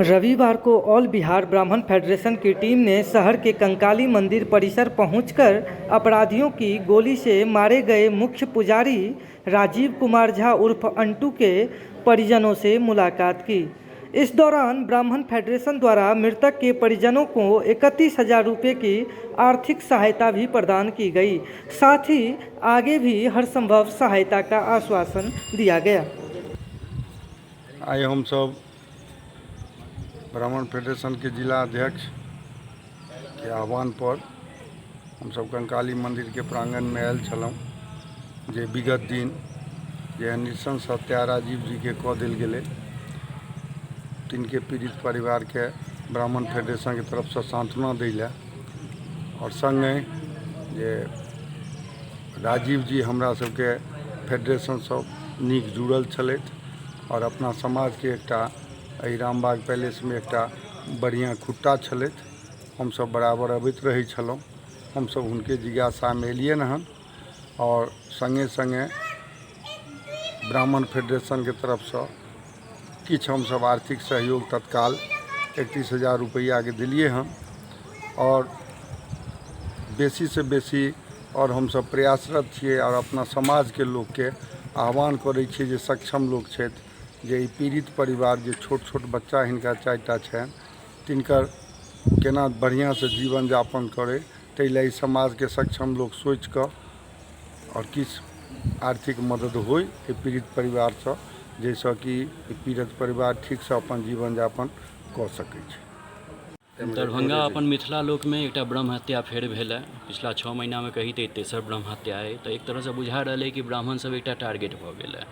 रविवार को ऑल बिहार ब्राह्मण फेडरेशन की टीम ने शहर के कंकाली मंदिर परिसर पहुंचकर अपराधियों की गोली से मारे गए मुख्य पुजारी राजीव कुमार झा उर्फ अंटू के परिजनों से मुलाकात की। इस दौरान ब्राह्मण फेडरेशन द्वारा मृतक के परिजनों को 31,000 रुपये की आर्थिक सहायता भी प्रदान की गई। साथ ही आगे भी हर संभव सहायता का आश्वासन दिया गया। आइ हम सब ब्राह्मण फेडरेशन के जिला अध्यक्ष के आह्वान पर हम सब कंकाली मंदिर के प्रांगण में आयल छलौं जे विगत दिन जे नृशंस हत्या राजीव जी के कऽ देल गेलै, तिनके पीड़ित परिवार के ब्राह्मण फेडरेशन के तरफ से सांत्वना दै लए और संगे जे राजीव जी हमरा सबके फेडरेशन से नीक जुड़ल छलथि और अपना समाज के एकटा रामबाग पैलेस में एकटा बढ़िया खुट्टा छलथि। हम सब बराबर अबैत रहै छलौं, हम सब हुनके जिज्ञासा में एलियन हन और संगे संगे ब्राह्मण फेडरेशन के तरफ से किछु हम सब आर्थिक सहयोग तत्काल 31,000 रुपया के दिलिए हन और बेसी से बेसी और हम सब प्रयासरत छियै और अपना समाज के लोग के आह्वान करै छियै जे सक्षम लोग छथि जे ई पीड़ित परिवार जे छोट छोट बच्चा हिनका 4टा छनि तिनकर केना बढ़िया से जीवन यापन करे ताहि लए समाज के सक्षम लोग सोच कऽ और किछु आर्थिक मदद होय पीड़ित परिवार से, जैसे कि पीड़ित परिवार ठीक से अपन जीवन यापन कऽ सकै छै। दरभंगा अपन मिथिला लोक में एक ब्रह्म हत्या फेर भेल है। पिछला 6 महीना में कही तो तेसर ब्रह्म हत्या है। तो एक तरह से बुझा रहा है कि ब्राह्मण सब एक टारगेट भऽ गेल है।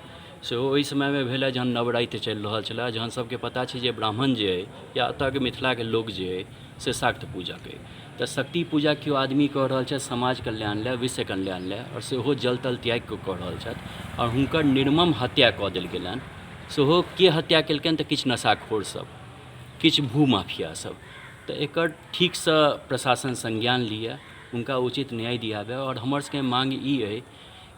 से ओहि समय में भेल जहन नवराति चलि रहल छलै, जहन सबके पता छै जे ब्राह्मण जे है या एतऽ के मिथिला के लोग जे है से शाक्त पूजा के तो शक्ति पूजा केओ आदमी कऽ रहल छै समाज कल्याण लए, विश्व कल्याण लए और सेहो जल तल त्याग कऽ कऽ रहल छथि और हुनकर निर्मम हत्या कऽ देल गेलनि। सेहो के हत्या केलकनि तऽ किछु नशाखोर सब, किछु भूमाफिया सब। तो एकर ठीक से प्रशासन संज्ञान लिया, उनका उचित न्याय दियावे और हमर सबके मांग ई है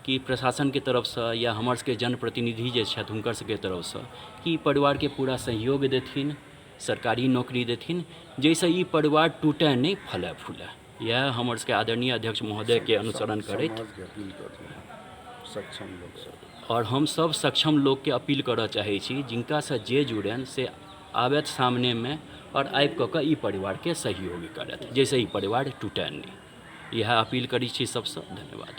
कि प्रशासन के तरफ से या हमर सबके जनप्रतिनिधि जे छथि हुनकर सबके तरफ से कि परिवार के पूरा सहयोग देथिन, सरकारी नौकरी देथिन, जैसे ई परिवार टूटे नहीं फले फूले। यह हमर सबके आदरणीय अध्यक्ष महोदय के अनुसरण करैत सक्षम लोग और हम सब सक्षम लोग के अपील करऽ चाहे छी जिनका से जे जुड़ेन से आबैत सामने में और आबि कऽ ई परिवार के सहयोग करत, जैसे ई परिवार टूटे नहीं। यह अपील करी छी सबसे। धन्यवाद।